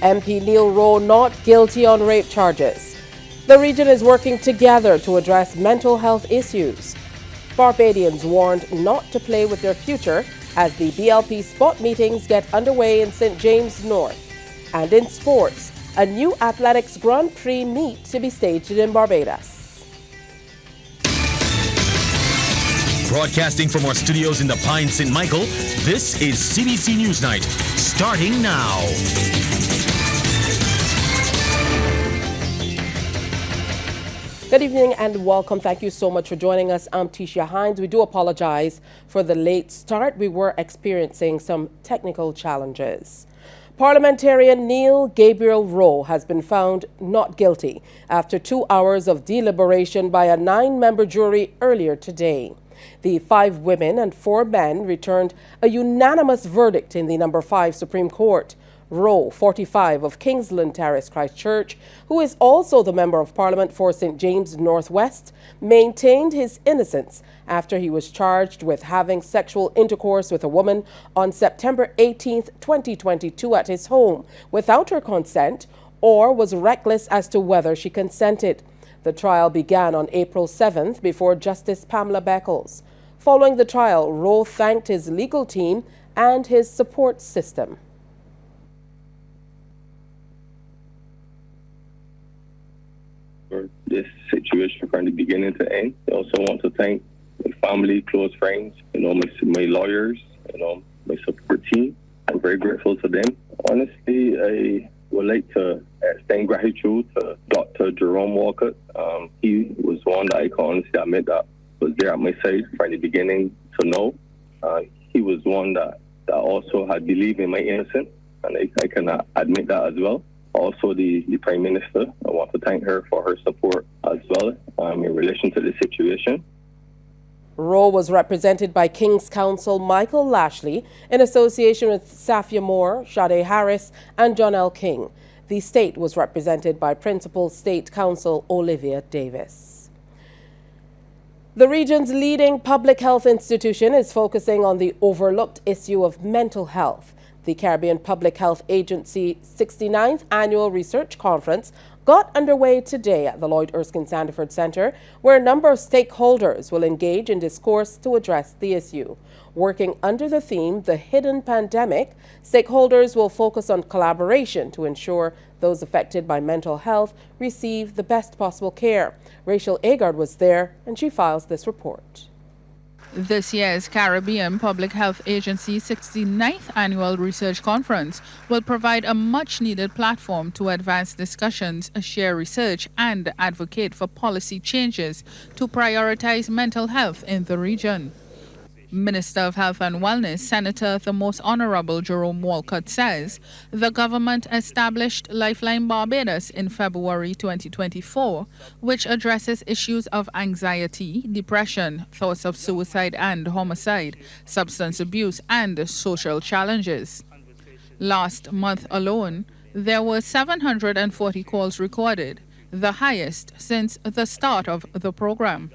MP Neil Rowe not guilty on rape charges. The region is working together to address mental health issues. Barbadians warned not to play with their future as the BLP spot meetings get underway in St. James North. And in sports, a new athletics Grand Prix meet to be staged in Barbados. Broadcasting from our studios in the Pine St. Michael, this is CBC NewsNight, starting now. Good evening and welcome. Thank you so much for joining us. I'm Tisha Hines. We do apologize for the late start. We were experiencing some technical challenges. Parliamentarian Neil Gabriel Rowe has been found not guilty after 2 hours of deliberation by a 9-member jury earlier today. The 5 women and 4 men returned a unanimous verdict in the No. 5 Supreme Court. Rowe, 45, of Kingsland Terrace, Christchurch, who is also the Member of Parliament for St. James Northwest, maintained his innocence after he was charged with having sexual intercourse with a woman on September 18, 2022 at his home without her consent or was reckless as to whether she consented. The trial began on April 7th before Justice Pamela Beckles. Following the trial, Rowe thanked his legal team and his support system. For this situation from the beginning to end. I also want to thank my family, close friends, my lawyers, my support team. I'm very grateful to them. Honestly, I would like to extend gratitude to Dr. Jerome Walcott. He was one that I can honestly admit that was there at my side from the beginning to know. He was one that also had believed in my innocence, and I can admit that as well. Also, the Prime Minister, I want to thank her for her support as well in relation to the situation. Rowe was represented by King's Counsel Michael Lashley in association with Safia Moore, Sade Harris, and John L. King. The state was represented by Principal State Counsel Olivia Davis. The region's leading public health institution is focusing on the overlooked issue of mental health. The Caribbean Public Health Agency 69th Annual Research Conference got underway today at the Lloyd Erskine Sandiford Centre, where a number of stakeholders will engage in discourse to address the issue. Working under the theme, The Hidden Pandemic, stakeholders will focus on collaboration to ensure those affected by mental health receive the best possible care. Rachel Agard was there, and she files this report. This year's Caribbean Public Health Agency 69th Annual Research Conference will provide a much-needed platform to advance discussions, share research, and advocate for policy changes to prioritize mental health in the region. Minister of Health and Wellness, Senator the Most Honorable Jerome Walcott says the government established Lifeline Barbados in February 2024, which addresses issues of anxiety, depression, thoughts of suicide and homicide, substance abuse, and social challenges. Last month alone, there were 740 calls recorded, the highest since the start of the program.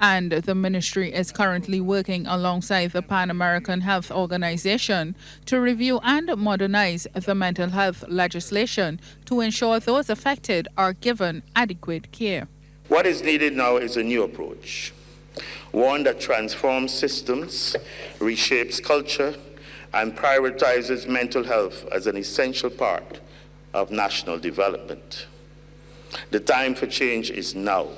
And the ministry is currently working alongside the Pan American Health Organization to review and modernize the mental health legislation to ensure those affected are given adequate care. What is needed now is a new approach, one that transforms systems, reshapes culture, and prioritizes mental health as an essential part of national development. The time for change is now.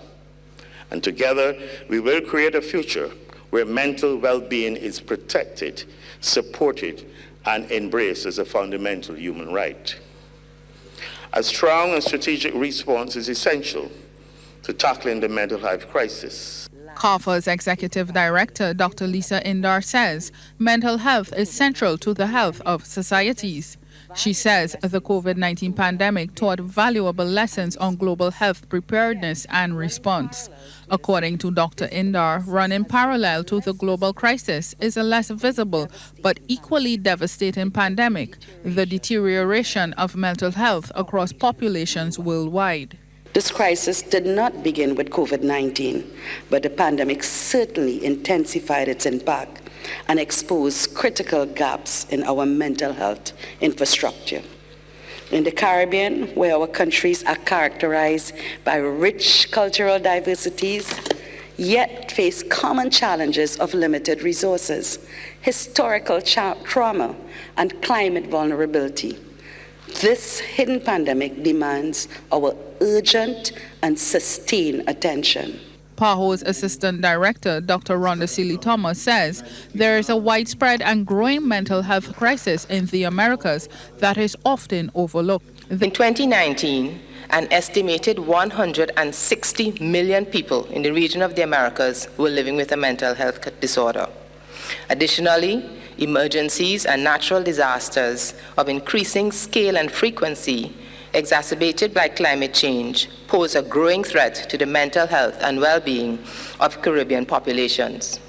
And together, we will create a future where mental well-being is protected, supported, and embraced as a fundamental human right. A strong and strategic response is essential to tackling the mental health crisis. CARFA's Executive Director, Dr. Lisa Indar, says mental health is central to the health of societies. She says the COVID-19 pandemic taught valuable lessons on global health preparedness and response. According to Dr. Indar, running parallel to the global crisis is a less visible but equally devastating pandemic, the deterioration of mental health across populations worldwide. This crisis did not begin with COVID-19, but the pandemic certainly intensified its impact and exposed critical gaps in our mental health infrastructure. In the Caribbean, where our countries are characterized by rich cultural diversities, yet face common challenges of limited resources, historical trauma, and climate vulnerability. This hidden pandemic demands our urgent and sustained attention. PAHO's Assistant Director, Dr. Rhonda Seeley-Thomas, says there is a widespread and growing mental health crisis in the Americas that is often overlooked. In 2019, an estimated 160 million people in the region of the Americas were living with a mental health disorder. Additionally, emergencies and natural disasters of increasing scale and frequency, exacerbated by climate change, pose a growing threat to the mental health and well-being of Caribbean populations.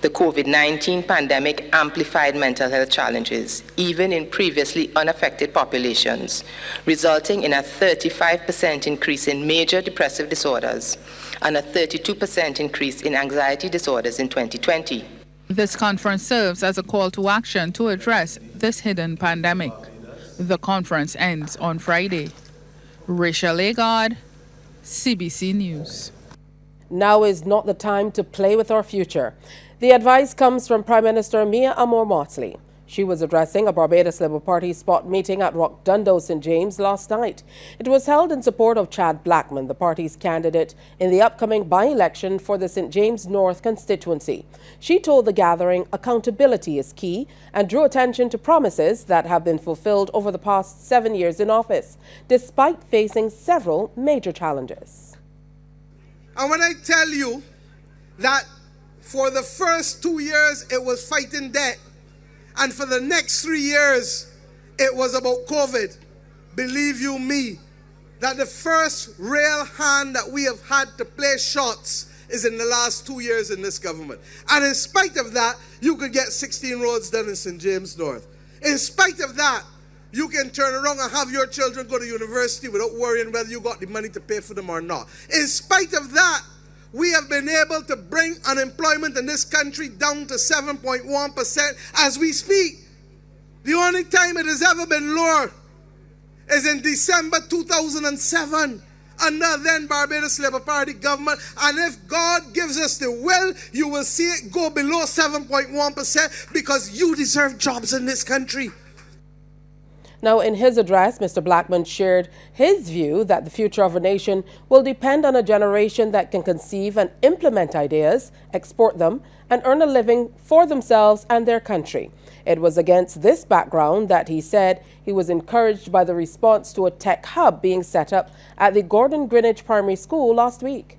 The COVID-19 pandemic amplified mental health challenges, even in previously unaffected populations, resulting in a 35% increase in major depressive disorders and a 32% increase in anxiety disorders in 2020. This conference serves as a call to action to address this hidden pandemic. The conference ends on Friday. Rachel Agard, CBC News. Now is not the time to play with our future. The advice comes from Prime Minister Mia Amor-Motley. She was addressing a Barbados Labour Party spot meeting at Rockdundo, St. James last night. It was held in support of Chad Blackman, the party's candidate in the upcoming by-election for the St. James North constituency. She told the gathering accountability is key and drew attention to promises that have been fulfilled over the past 7 years in office, despite facing several major challenges. And when I tell you that for the first 2 years it was fighting debt, and for the next 3 years, it was about COVID. Believe you me, that the first real hand that we have had to play shots is in the last 2 years in this government. And in spite of that, you could get 16 roads done in St. James North. In spite of that, you can turn around and have your children go to university without worrying whether you got the money to pay for them or not. In spite of that, we have been able to bring unemployment in this country down to 7.1% as we speak. The only time it has ever been lower is in December 2007 under then Barbados Labour Party government. And if God gives us the will, you will see it go below 7.1% because you deserve jobs in this country. Now, in his address, Mr. Blackman shared his view that the future of a nation will depend on a generation that can conceive and implement ideas, export them, and earn a living for themselves and their country. It was against this background that he said he was encouraged by the response to a tech hub being set up at the Gordon Greenwich Primary School last week.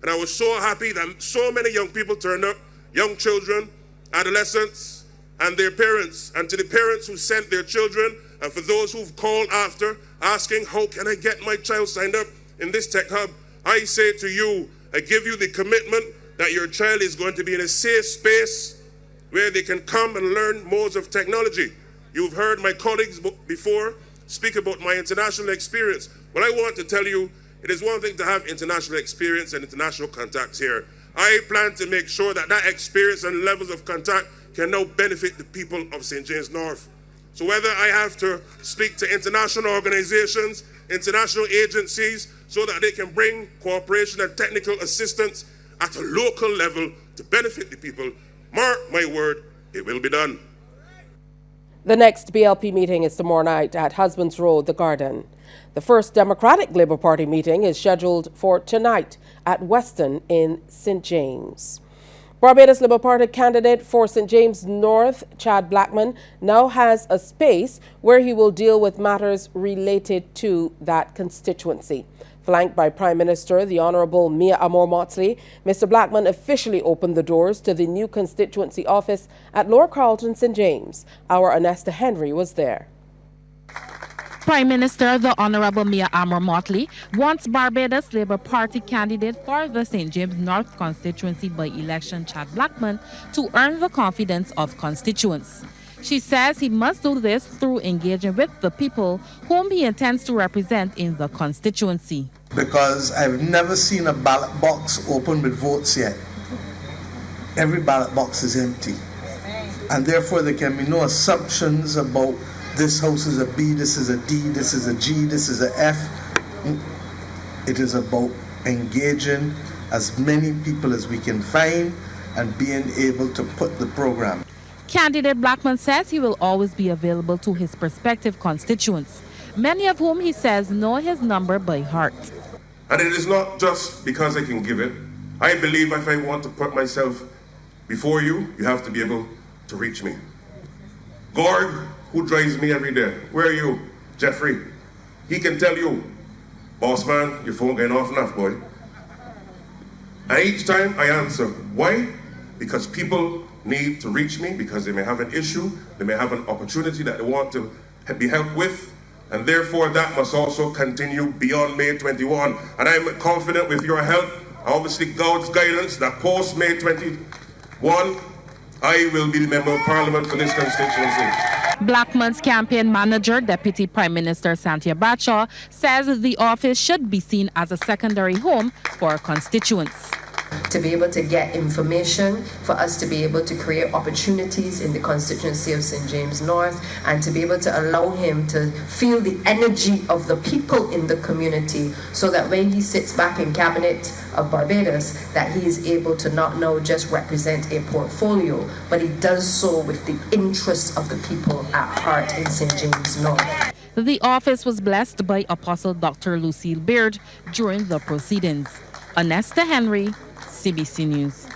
And I was so happy that so many young people turned up, young children, adolescents, and their parents, and to the parents who sent their children, and for those who've called after, asking, how can I get my child signed up in this tech hub? I say to you, I give you the commitment that your child is going to be in a safe space where they can come and learn modes of technology. You've heard my colleagues before speak about my international experience. Well, I want to tell you, it is one thing to have international experience and international contacts here. I plan to make sure that that experience and levels of contact can now benefit the people of St. James North. So whether I have to speak to international organizations, international agencies, so that they can bring cooperation and technical assistance at a local level to benefit the people, mark my word, it will be done. The next BLP meeting is tomorrow night at Husbands Road, The Garden. The first Democratic Labour Party meeting is scheduled for tonight at Weston in St. James. Barbados Labour Party candidate for St. James North, Chad Blackman, now has a space where he will deal with matters related to that constituency. Flanked by Prime Minister the Honourable Mia Amor-Motley, Mr. Blackman officially opened the doors to the new constituency office at Lower Carlton, St. James. Our Anesta Henry was there. Prime Minister the Honourable Mia Amor-Motley wants Barbados Labour Party candidate for the St. James North constituency by-election Chad Blackman to earn the confidence of constituents. She says he must do this through engaging with the people whom he intends to represent in the constituency. Because I've never seen a ballot box open with votes yet. Every ballot box is empty. And therefore there can be no assumptions about this house is a B, this is a D, this is a G, this is a F. It is about engaging as many people as we can find and being able to put the program. Candidate Blackman says he will always be available to his prospective constituents, many of whom he says know his number by heart. And it is not just because I can give it. I believe if I want to put myself before you, you have to be able to reach me. Gord, who drives me every day, where are you? Jeffrey, he can tell you, boss man, your phone going off enough, boy. And each time I answer. Why? Because people need to reach me because they may have an issue, they may have an opportunity that they want to be helped with, and therefore that must also continue beyond May 21. And I'm confident with your help, obviously God's guidance, that post May 21, I will be the Member of Parliament for this constituency. Blackman's campaign manager, Deputy Prime Minister Santia Bradshaw, says the office should be seen as a secondary home for constituents. To be able to get information, for us to be able to create opportunities in the constituency of St. James North, and to be able to allow him to feel the energy of the people in the community, so that when he sits back in Cabinet of Barbados, that he is able to not now just represent a portfolio, but he does so with the interests of the people at heart in St. James North. The office was blessed by Apostle Dr. Lucille Beard during the proceedings. Anesta Henry, CBC News.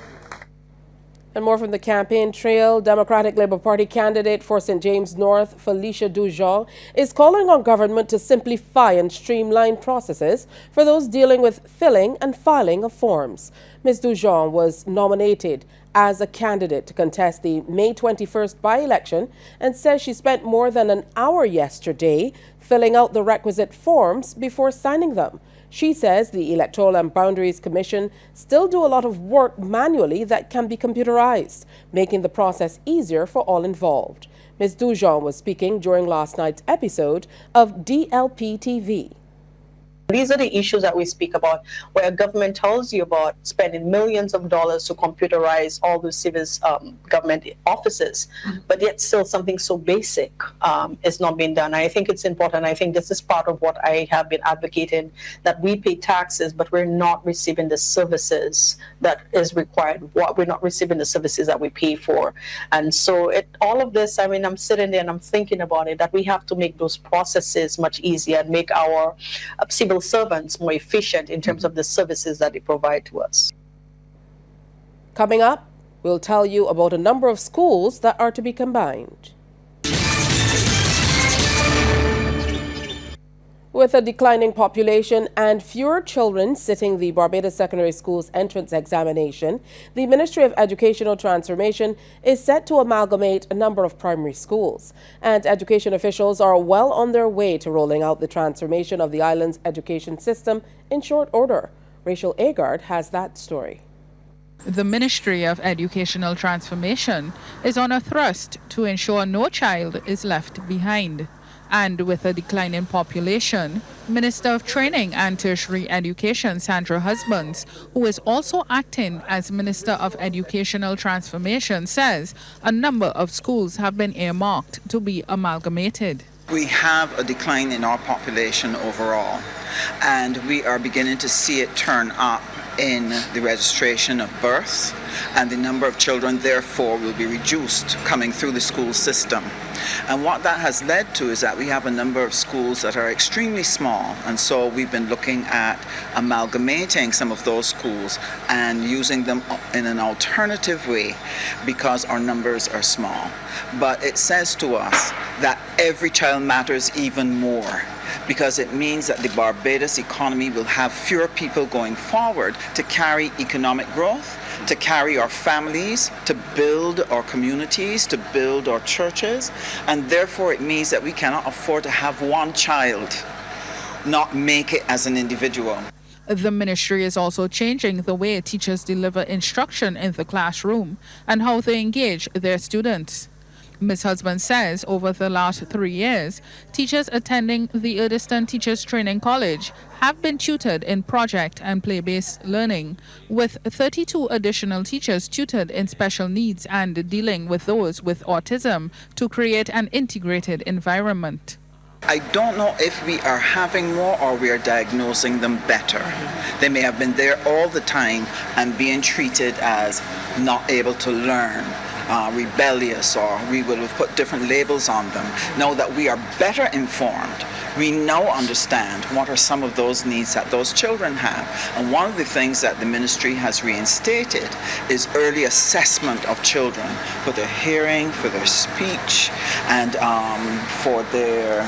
And more from the campaign trail. Democratic Labour Party candidate for St. James North, Felicia Dujon, is calling on government to simplify and streamline processes for those dealing with filling and filing of forms. Ms. Dujon was nominated as a candidate to contest the May 21st by-election and says she spent more than an hour yesterday filling out the requisite forms before signing them. She says the Electoral and Boundaries Commission still do a lot of work manually that can be computerized, making the process easier for all involved. Ms. Dujon was speaking during last night's episode of DLP TV. These are the issues that we speak about, where government tells you about spending millions of dollars to computerize all the civil government offices, but yet still something so basic is not being done. I think it's important. I think this is part of what I have been advocating, that we pay taxes, but we're not receiving the services that is required. We're not receiving the services that we pay for. And so all of this, I mean, I'm sitting there and I'm thinking about it, that we have to make those processes much easier and make our civil servants more efficient in terms of the services that they provide to us. Coming up, we'll tell you about a number of schools that are to be combined. With a declining population and fewer children sitting the Barbados Secondary School's entrance examination, the Ministry of Educational Transformation is set to amalgamate a number of primary schools. And education officials are well on their way to rolling out the transformation of the island's education system in short order. Rachel Agard has that story. The Ministry of Educational Transformation is on a thrust to ensure no child is left behind. And with a declining population, Minister of Training and Tertiary Education Sandra Husbands, who is also acting as Minister of Educational Transformation, says a number of schools have been earmarked to be amalgamated. We have a decline in our population overall, and we are beginning to see it turn up in the registration of births, and the number of children therefore will be reduced coming through the school system. And what that has led to is that we have a number of schools that are extremely small, and so we've been looking at amalgamating some of those schools and using them in an alternative way because our numbers are small. But it says to us that every child matters even more, because it means that the Barbados economy will have fewer people going forward to carry economic growth, to carry our families, to build our communities, to build our churches, and therefore it means that we cannot afford to have one child not make it as an individual. The ministry is also changing the way teachers deliver instruction in the classroom and how they engage their students. Ms. Husband says over the last 3 years, teachers attending the Urdistan Teachers Training College have been tutored in project and play-based learning, with 32 additional teachers tutored in special needs and dealing with those with autism to create an integrated environment. I don't know if we are having more or we are diagnosing them better. They may have been there all the time and being treated as not able to learn, rebellious, or we would have put different labels on them. Now that we are better informed, we now understand what are some of those needs that those children have. And one of the things that the ministry has reinstated is early assessment of children for their hearing, for their speech, and for their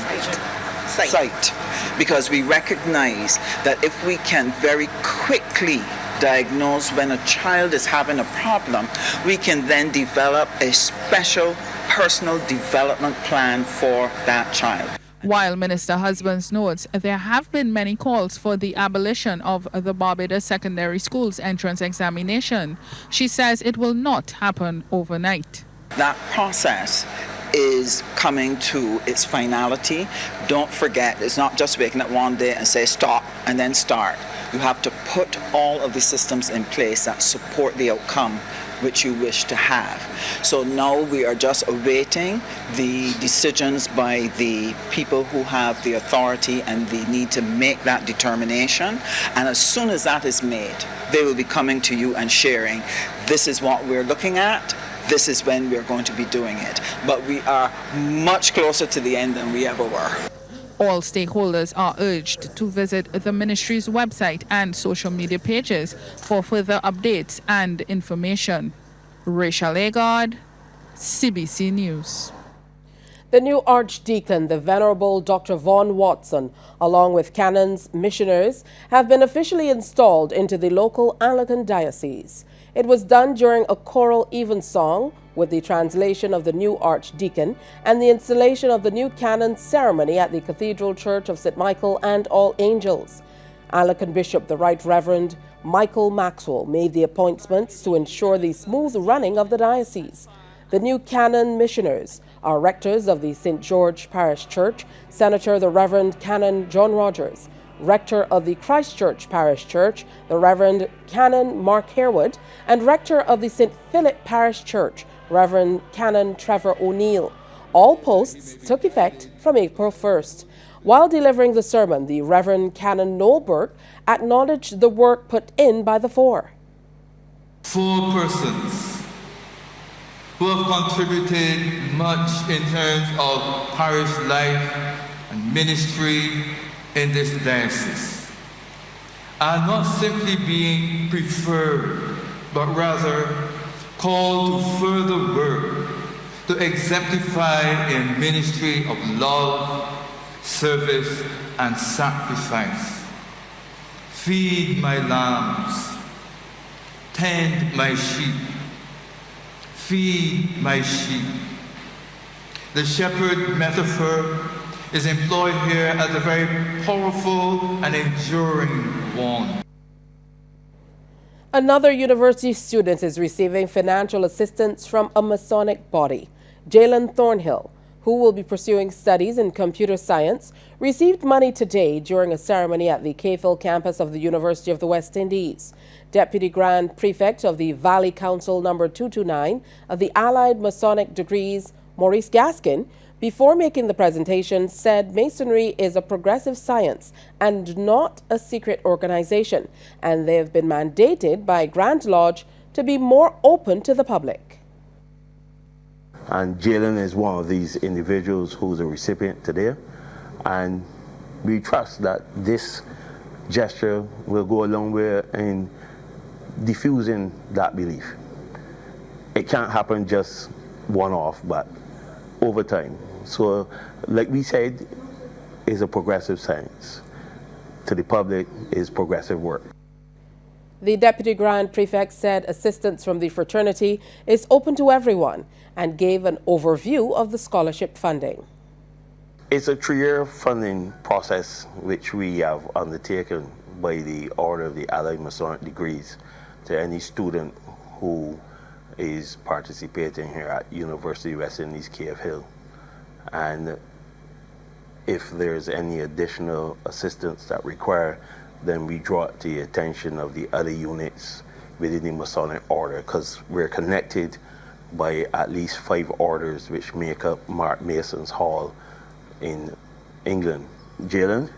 sight. Because we recognize that if we can very quickly diagnose when a child is having a problem, we can then develop a special personal development plan for that child. While Minister Husbands notes there have been many calls for the abolition of the Barbados secondary schools entrance examination, she says it will not happen overnight. That process is coming to its finality. Don't forget, it's not just waking up one day and say stop and then start. You have to put all of the systems in place that support the outcome which you wish to have. So now we are just awaiting the decisions by the people who have the authority and the need to make that determination. And as soon as that is made, they will be coming to you and sharing, this is what we're looking at, this is when we're going to be doing it. But we are much closer to the end than we ever were. All stakeholders are urged to visit the ministry's website and social media pages for further updates and information. Rachel Agard, CBC News. The new Archdeacon, the Venerable Dr. Vaughan Watson, along with canons, missioners, have been officially installed into the local Anglican diocese. It was done during a choral evensong with the translation of the new Archdeacon and the installation of the new canon ceremony at the Cathedral Church of St. Michael and All Angels. Anglican Bishop the Right Reverend Michael Maxwell made the appointments to ensure the smooth running of the diocese. The new canon missioners are rectors of the St. George Parish Church, Senator the Reverend Canon John Rogers, Rector of the Christchurch Parish Church, the Reverend Canon Mark Harewood, and Rector of the St. Philip Parish Church, Reverend Canon Trevor O'Neill. All posts took effect from April 1st. While delivering the sermon, the Reverend Canon Noel Burke acknowledged the work put in by the four. 4 persons who have contributed much in terms of parish life and ministry in this diocese are not simply being preferred, but rather called to further work to exemplify in ministry of love, service, and sacrifice. Feed my lambs, tend my sheep, feed my sheep. The shepherd metaphor is employed here as a very powerful and enduring one. Another university student is receiving financial assistance from a Masonic body. Jalen Thornhill, who will be pursuing studies in computer science, received money today during a ceremony at the Cayville campus of the University of the West Indies. Deputy Grand Prefect of the Valley Council number 229 of the Allied Masonic Degrees, Maurice Gaskin, before making the presentation, said Masonry is a progressive science and not a secret organization, and they have been mandated by Grand Lodge to be more open to the public. And Jalen is one of these individuals who's a recipient today, and we trust that this gesture will go a long way in diffusing that belief. It can't happen just one-off, but over time. So, like we said, is a progressive science. To the public, is progressive work. The Deputy Grand Prefect said assistance from the fraternity is open to everyone and gave an overview of the scholarship funding. It's a 3-year funding process which we have undertaken by the Order of the Allied Masonic Degrees to any student who is participating here at University West Indies Cave Hill. And if there's any additional assistance that require, then we draw it to the attention of the other units within the Masonic Order, because we're connected by at least 5 orders which make up Mark Mason's Hall in England. Jalen,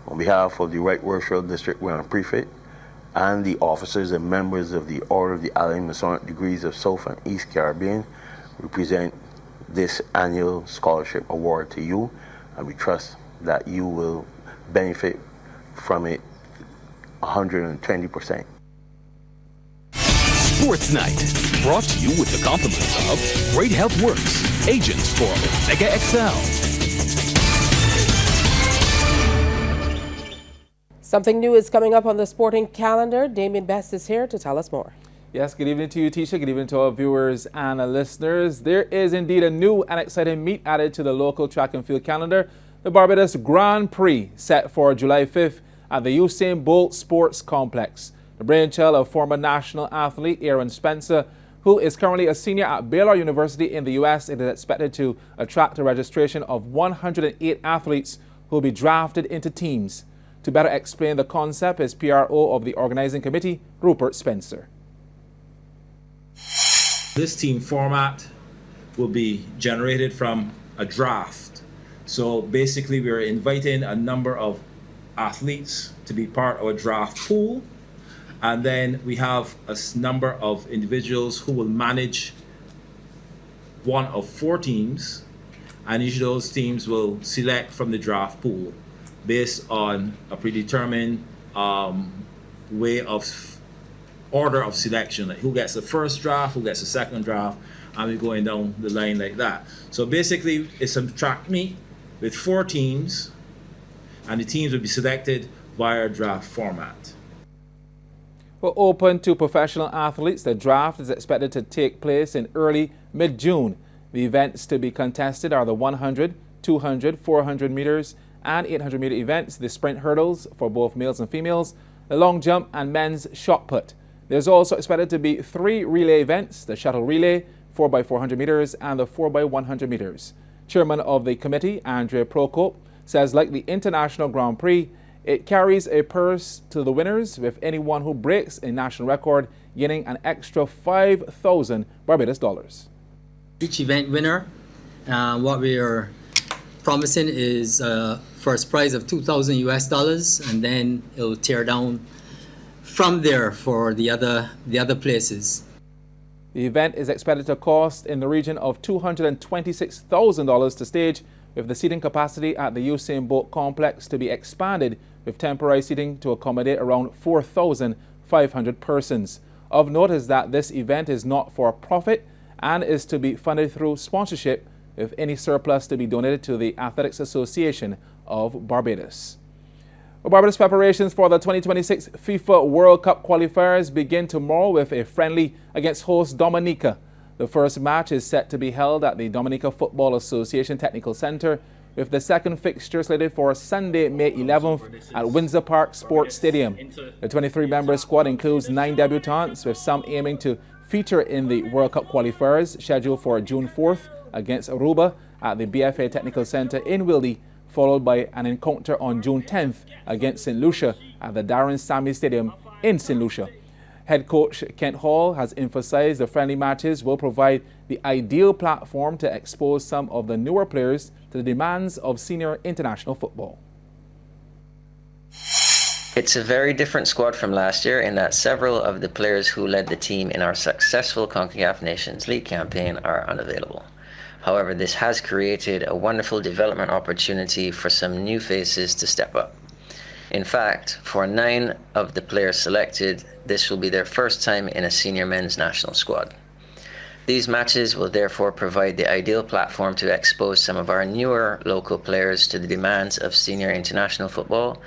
on behalf of the Right Worship District Grand Prefect and the officers and members of the Order of the Allied Masonic Degrees of South and East Caribbean, we present this annual scholarship award to you, and we trust that you will benefit from it 120%. Sports Night, brought to you with the compliments of Great Health Works, agents for Omega XL. Something new is coming up on the sporting calendar. Damien Best is here to tell us more. Yes, good evening to you, Tisha. Good evening to our viewers and our listeners. There is indeed a new and exciting meet added to the local track and field calendar. The Barbados Grand Prix, set for July 5th at the Usain Bolt Sports Complex. The brainchild of former national athlete Aaron Spencer, who is currently a senior at Baylor University in the U.S., it is expected to attract a registration of 108 athletes who will be drafted into teams. To better explain the concept is PRO of the organizing committee, Rupert Spencer. This team format will be generated from a draft. So basically we're inviting a number of athletes to be part of a draft pool, and then we have a number of individuals who will manage one of 4 teams, and each of those teams will select from the draft pool based on a predetermined way of order of selection, like who gets the first draft, who gets the second draft, and we're going down the line like that. So basically it's a track meet with 4 teams, and the teams will be selected via draft format. Well, open to professional athletes, the draft is expected to take place in early mid-June. The events to be contested are the 100, 200, 400 meters, and 800 meter events, the sprint hurdles for both males and females, the long jump, and men's shot put. There's also expected to be 3 relay events, the shuttle relay, 4x400 meters, and the 4x100 meters. Chairman of the committee, Andrea Prokop, says like the International Grand Prix, it carries a purse to the winners, with anyone who breaks a national record gaining an extra 5,000 Barbados dollars. Each event winner, what we are promising is first prize of $2,000 and then it'll tear down from there for the other places. The event is expected to cost in the region of $226,000 to stage, with the seating capacity at the Usain Bolt complex to be expanded with temporary seating to accommodate around 4,500 persons. Of note is that this event is not for profit and is to be funded through sponsorship, with any surplus to be donated to the Athletics Association of Barbados. Barbados preparations for the 2026 FIFA World Cup qualifiers begin tomorrow with a friendly against host Dominica. The first match is set to be held at the Dominica Football Association Technical Center, with the second fixture slated for Sunday, May 11th at Windsor Park Sports Stadium. The 23-member squad includes 9 debutants, with some aiming to feature in the World Cup qualifiers scheduled for June 4th against Aruba at the BFA Technical Center in Wilde, followed by an encounter on June 10th against St. Lucia at the Darren Sammy Stadium in St. Lucia. Head coach Kent Hall has emphasized the friendly matches will provide the ideal platform to expose some of the newer players to the demands of senior international football. It's a very different squad from last year in that several of the players who led the team in our successful CONCACAF Nations League campaign are unavailable. However, this has created a wonderful development opportunity for some new faces to step up. In fact, for 9 of the players selected, this will be their first time in a senior men's national squad. These matches will therefore provide the ideal platform to expose some of our newer local players to the demands of senior international football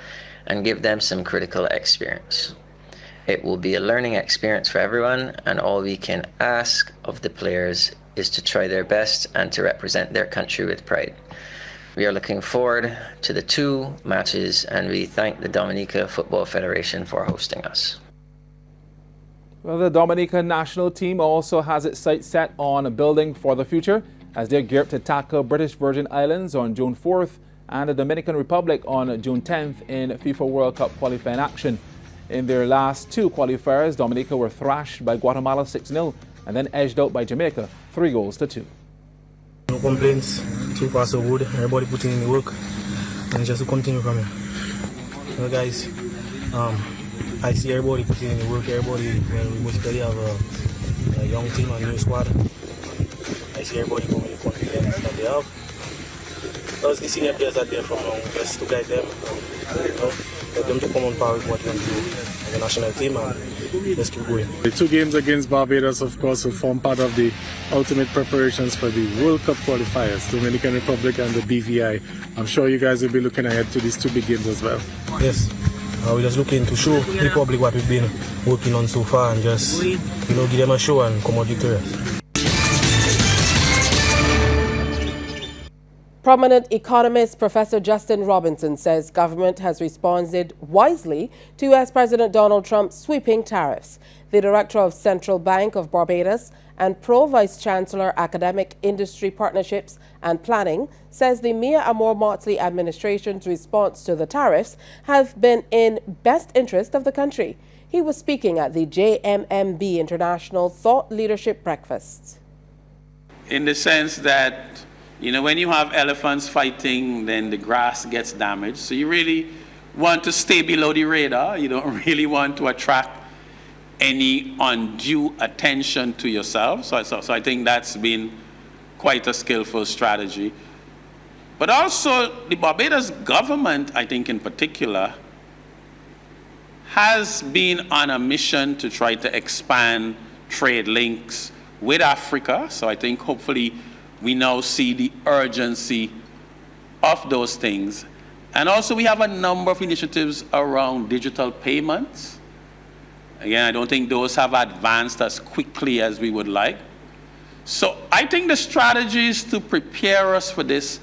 and give them some critical experience. It will be a learning experience for everyone, and all we can ask of the players is to try their best and to represent their country with pride. We are looking forward to the 2 matches, and we thank the Dominica Football Federation for hosting us. Well, the Dominican national team also has its sights set on building for the future as they gear up to tackle British Virgin Islands on June 4th and the Dominican Republic on June 10th in FIFA World Cup qualifying action. In their last two qualifiers, Dominica were thrashed by Guatemala 6-0 and then edged out by Jamaica 3-2. No complaints, so far so good. Everybody putting in the work and just to continue from here. So guys, I see everybody putting in the work. Everybody, we basically have a young team and new squad. I see everybody coming with the confidence that they have. Those the senior players are there from now, just to guide them, get them to come on par with what we can do as a national team, and let's keep going. The two games against Barbados, of course, will form part of the ultimate preparations for the World Cup qualifiers, Dominican Republic and the BVI. I'm sure you guys will be looking ahead to these two big games as well. Yes. We're just looking to show the public what we've been working on so far and just, give them a show and come out victorious. Prominent economist Professor Justin Robinson says government has responded wisely to U.S. President Donald Trump's sweeping tariffs. The director of Central Bank of Barbados and Pro-Vice Chancellor Academic Industry Partnerships and Planning says the Mia Motley administration's response to the tariffs have been in best interest of the country. He was speaking at the JMMB International Thought Leadership Breakfast. In the sense that, when you have elephants fighting, then the grass gets damaged. So you really want to stay below the radar. You don't really want to attract any undue attention to yourself. So I think that's been quite a skillful strategy. But also the Barbados government, I think in particular, has been on a mission to try to expand trade links with Africa. So I think hopefully we now see the urgency of those things. And also we have a number of initiatives around digital payments. Again, I don't think those have advanced as quickly as we would like. So I think the strategies to prepare us for this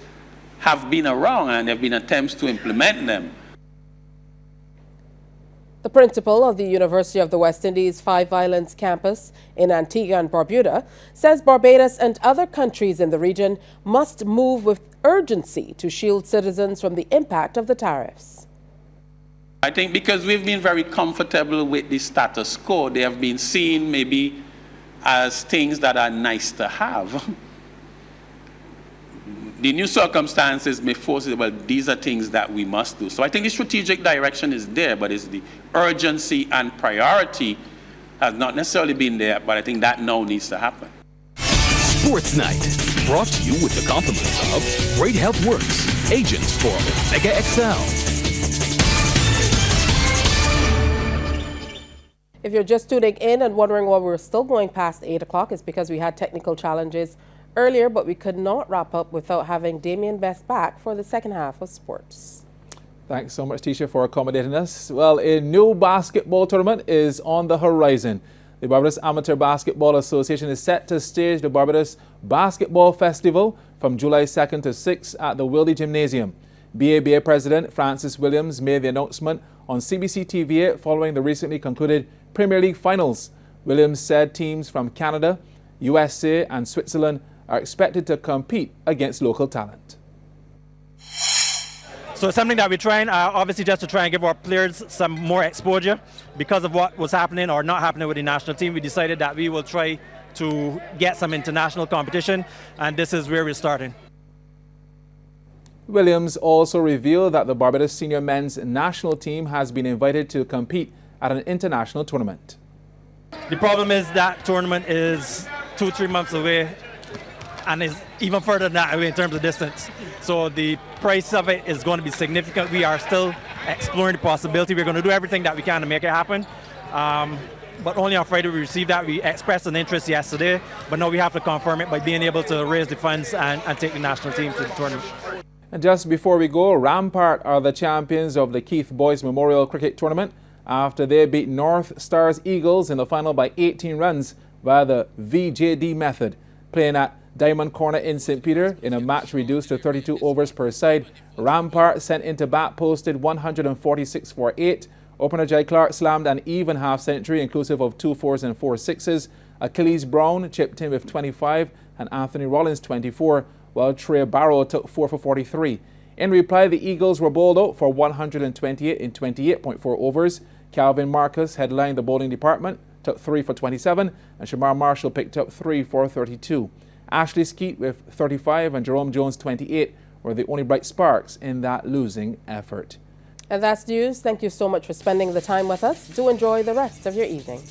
have been around, and there have been attempts to implement them. The principal of the University of the West Indies Five Islands campus in Antigua and Barbuda says Barbados and other countries in the region must move with urgency to shield citizens from the impact of the tariffs. I think because we've been very comfortable with the status quo, they have been seen maybe as things that are nice to have. The new circumstances may force it, well, these are things that we must do. So I think the strategic direction is there, but it's the urgency and priority has not necessarily been there, but I think that now needs to happen. Sports Night, brought to you with the compliments of Great Health Works, agents for Omega XL. If you're just tuning in and wondering why we're still going past 8 o'clock, it's because we had technical challenges earlier, but we could not wrap up without having Damien Best back for the second half of sports. Thanks so much, Tisha, for accommodating us. Well, a new basketball tournament is on the horizon. The Barbados Amateur Basketball Association is set to stage the Barbados Basketball Festival from July 2nd to 6th at the Wilde Gymnasium. BABA President Francis Williams made the announcement on CBC TV following the recently concluded Premier League finals. Williams said teams from Canada, USA and Switzerland are expected to compete against local talent. So it's something that we're trying, obviously just to try and give our players some more exposure. Because of what was happening or not happening with the national team, we decided that we will try to get some international competition, and this is where we're starting. Williams also revealed that the Barbados senior men's national team has been invited to compete at an international tournament. The problem is that tournament is 2-3 months away, and is even further than that away in terms of distance. So the price of it is going to be significant. We are still exploring the possibility. We're going to do everything that we can to make it happen. But only on Friday we received that. We expressed an interest yesterday, but now we have to confirm it by being able to raise the funds and take the national team to the tournament. And just before we go, Rampart are the champions of the Keith Boyce Memorial Cricket Tournament after they beat North Stars Eagles in the final by 18 runs via the VJD method. Playing at Diamond Corner in St. Peter in a match reduced to 32 overs per side, Rampart sent into bat posted 146 for 8 Opener Jay Clark slammed an even half-century inclusive of 2 4s and 4 6s. Achilles Brown chipped in with 25 and Anthony Rollins 24, while Trey Barrow took 4 for 43. In reply, the Eagles were bowled out for 128 in 28.4 overs. Calvin Marcus headlined the bowling department, took 3 for 27, and Shamar Marshall picked up 3 for 32. Ashley Skeet with 35 and Jerome Jones 28 were the only bright sparks in that losing effort. And that's news. Thank you so much for spending the time with us. Do enjoy the rest of your evening.